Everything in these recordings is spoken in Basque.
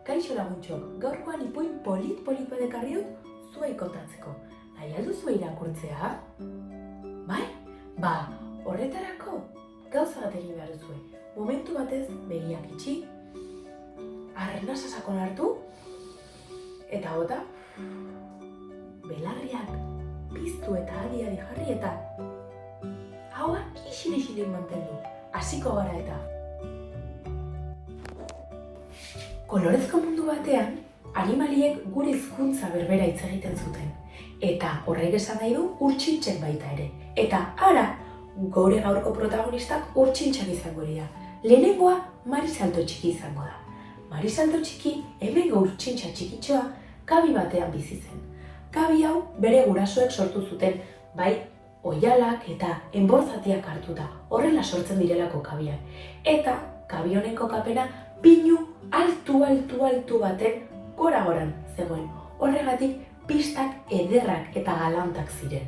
Kaixo laguntxok, gaurkoan ipuin polit bat ekarri dut zuei kontatzeko. Nahi alduzu irakurtzea? Bai? Horretarako gauza bat egin behar duzue. Momentu batez begiak itxi, arnasa sakon hartu, eta bota, belarriak piztu eta adi jarri eta haua isil mantendu. Hasiko gara eta. Kolorezko mundu batean, animaliek gure hizkuntza berbera hitz egiten zuten. Eta horrek esan nahi du urtxintxek baita ere. Eta ara, gure gaurko protagonistak urtxintxak izango dira. Lehenengoa Marisalto txiki izango da. Marisalto txiki, hemengo urtxintxa txikitxoa, kabi batean bizi zen. Kabi hau bere gurasoek sortu zuten, bai oihalak eta enborzatiak hartuta, horrela sortzen direlako kabiak. Eta kabi honen kokapena pinu altu baten gora-goran zegoen. Horregatik pistak ederrak eta galantak ziren.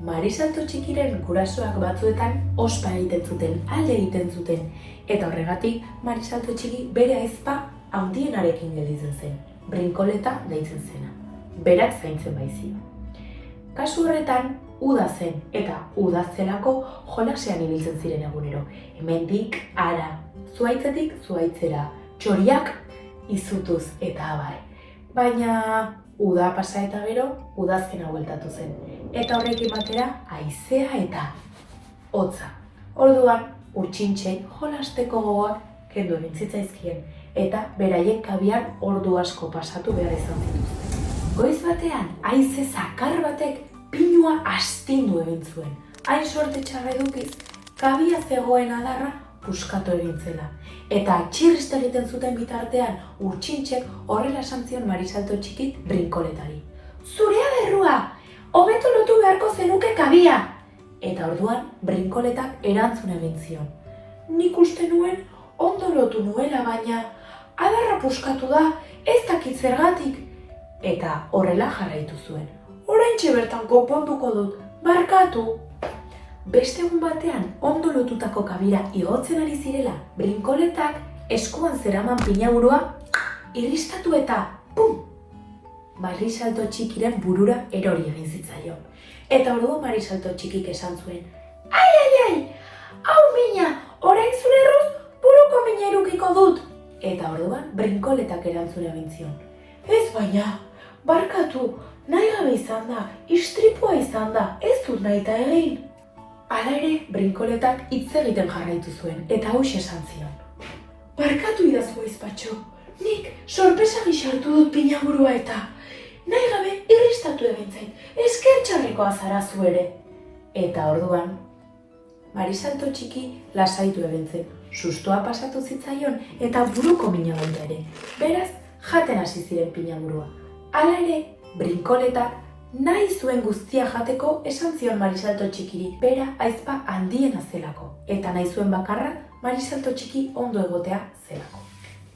Marisalto txikiren gurasoak batzuetan ospa egiten zuten, alde egiten zuten. Eta horregatik Marisalto txiki bere ahizpa handienarekin gelditzen zen, Brinkoleta deitzen zena. Berak zaintzen baizio. Kasu horretan, uda zen eta udazelako jolasean ibiltzen ziren egunero. Hemendik ara, zuhaitzetik zuhaitzera, txoriak izutuz eta abar. Baina uda pasa eta gero, udazkena bueltatu zen. Eta horrekin batera, haizea eta hotza. Orduan, urtxintxek jolasteko gogoak kendu egin zitzaizkien. Eta beraiek kabian ordu asko pasatu behar izan zituzten. Goiz batean, haize zakar batek pinua astindu egin zuen. Hain sorte txarra edukiz, kabia zegoen adarra puskatu egin zela. Eta txirrista egiten zuten bitartean, urtxintxek horrela esan zion Marisalto txikit Brinkoletari. Zurea berrua! Hobeto lotu beharko zenuke kabia! Eta orduan, Brinkoletak erantzun egin zion. Nik uste nuen ondo lotu nuela, baina adarra puskatu da, ez dakit zergatik. Eta horrela jarraitu zuen. Oraintxe bertan konponduko dut, barkatu! Beste egun batean, ondo lotutako kabira igotzen ari zirela, Brinkoletak eskuan zeraman pinaburua irristatu eta pum! Marisalto txikiren burura erori egin zitzaion. Eta orduan Marisalto txikik esan zuen, ai! Hau mina, orain zure erruz buruko mina irukiko dut! Eta orduan Brinkoletak erantzun egin zion. Ez baina, barkatu, nahi gabe izan da, istripua izan da, ez dut nahita egin. Hala ere, Brinkoletak hitz egiten jarraitu zuen, eta hauxe esan zion. Barkatu idazu aizpatxo, nik sorpresa gixartu dut pinaburua eta nahi gabe irristatu egin zait, esker txarrekoa zara zu ere. Eta orduan, Marisalto txiki lasaitu egin zen, sustoa pasatu zitzaion eta buruko mina baita ere. Beraz, jaten hasi ziren pinaburua. Hala ere, Brinkoletak nahi zuen guztia jateko esan zion Marisalto txikiri, bera aizpa handiena zelako. Eta nahi zuen bakarra Marisalto txiki ondo egotea zelako.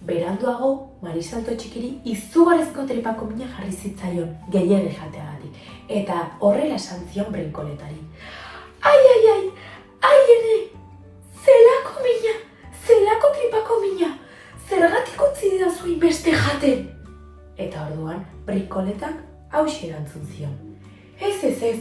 Beranduago, Marisalto txikiri izugarrizko tripako mina jarri zitzaion gehiegi jateagatik. Eta horrela esan zion Brinkoletari. Ai, ene, zelako mina, zelako tripako mina, zergatik utzi didazu beste jaten. Eta orduan, Brinkoletak hauxe erantzun zion. Ez,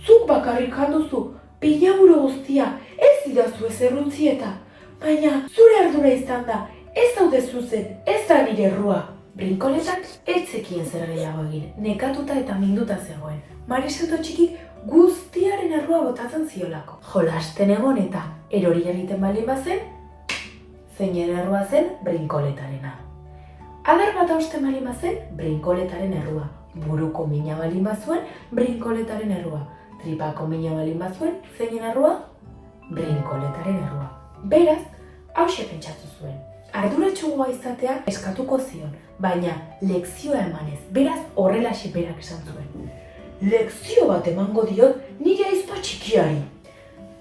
zuk bakarrik handuzu, pinaburu guztia, ez idazu ez erruntzieta. Baina, zure ardura izan da, ez daude zuzen, ez da nire errua. Brinkoletak ez zekien zer gehiago egin, nekatuta eta minduta zegoen. Marisalto txikik guztiaren errua botatzen ziolako. Jolasten egon eta erori egiten baldin bazen, zeinen errua zen Brinkoletarena. Adar bat hausten baldin bazen, Brinkoletaren errua. Buruko mina balin bazuen, Brinkoletaren errua. Tripako mina balin bazuen, zeinen errua? Brinkoletaren errua. Beraz, hauxe pentsatu zuen. Arduratsuagoa izatea eskatuko zion, baina lekzioa emanez, beraz horrelaxe berak esan zuen. Lekzio bat emango diot nire aizpa txikiari.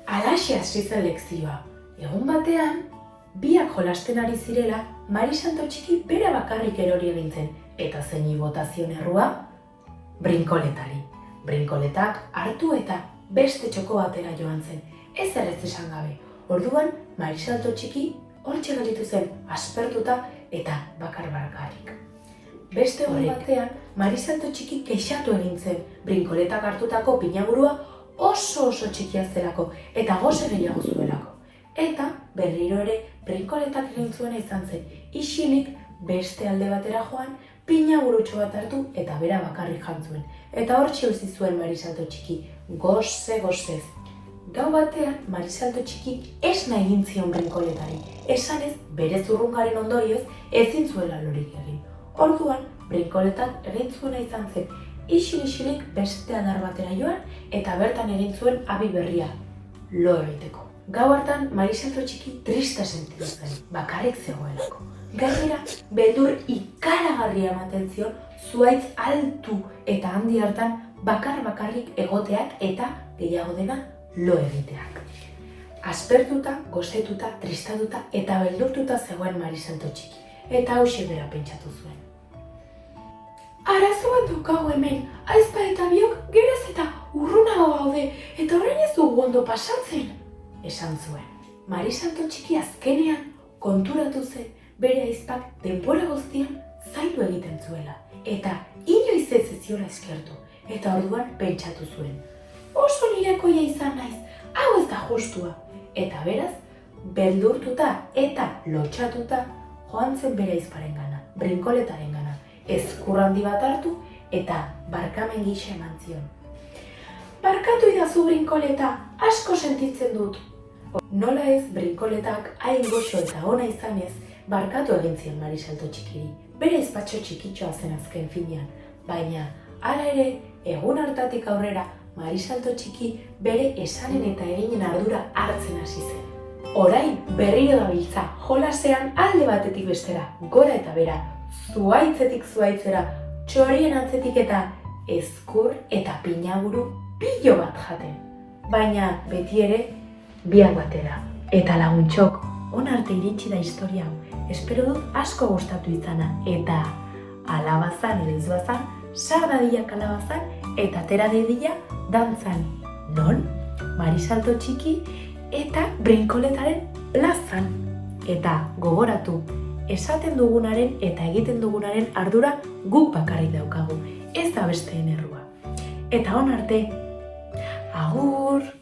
Halaxe hasi zen lekzioa. Egun batean, biak jolasten ari zirela, Marisalto txiki bera bakarrik erori egin zen. Eta zeini botazion errua? Brinkoletari. Brinkoletak hartu eta beste txoko batera joan zen. Ez esan gabe. Orduan, Marisalto txiki hortxe gelditu zen, aspertuta eta bakar-bakarrik. Beste egun batean, Marisalto txiki kexatu egin zen, brinkoletak hartutako pinaburua oso txikia zelako eta gose gehiago zuelako. Eta berriro ere brinkoletak egin zuena izan zen, isilik beste alde batera joan, pinaburutxo bat hartu eta bera bakarrik jantzuen. Eta hortxe utzi zuen Marisalto txiki, gozez. Gau batean, Marisalto txiki esna egin zion brinkoletari, esanez bere zurrungaren ondorioz ezin zuela lorik egin. Orduan, brinkoletak egin zuena izan zen, isilik beste adar batera joan eta bertan egin zuen abi berria, lo egiteko. Gau hartan, Marisalto txiki triste sentitu zen, bakarrik zegoelako. Gainera, beldur ikaragarria ematen zion, zuhaitz altu eta handi hartan bakarrik egoteak eta gehiago dena lo egiteak. Aspertuta, gozetuta, tristatuta eta beldurtuta zegoen Marisalto txiki, eta hauxe bera pentsatu zuen. Arazo bat daukagu hemen, aizpa eta biok geroz eta urrunago gaude, eta orain ez dugu ondo pasatzen, esan zuen. Marisalto txiki azkenean konturatu zen bere aizpak denbora guztian zaildu egiten zuela, eta inoiz ez ziola eskertu, eta orduan pentsatu zuen. Oso nirekoia izan naiz, hau ez da justua, eta beraz, beldurtuta eta lotxatuta joan zen bere aizparengana, brinkoletarengana, ezkur handi bat hartu eta barkamen gisa eman zion. Barkatu idazu brinkoleta, asko sentitzen dut. Nola ez brinkoletak hain goxo eta ona izanez, barkatu egin zion Marisalto txikiri. Bere ezpatxo txikitxoa zen azken finean, baina hala ere, egun hartatik aurrera, Marisalto txiki bere esanen eta eginen ardura hartzen hasi zen. Orain berriro dabiltza, jolasean alde batetik bestera, gora eta bera, zuhaitzetik zuhaitzera, txorien atzetik eta ezkur eta pinaburu pilo bat jaten. Baina beti ere, biak batera. Eta laguntxok, hona arte iritsi da historia hau. Espero dut asko gustatu izana. Eta alabazan edo ez bazan, sar dadila kalabazan eta atera dedila dantzan. Non? Marisalto txiki eta brinkoletaren plazan. Eta gogoratu, esaten dugunaren eta egiten dugunaren ardura guk bakarrik daukagu, ez da besteen errua. Eta hona arte, agur!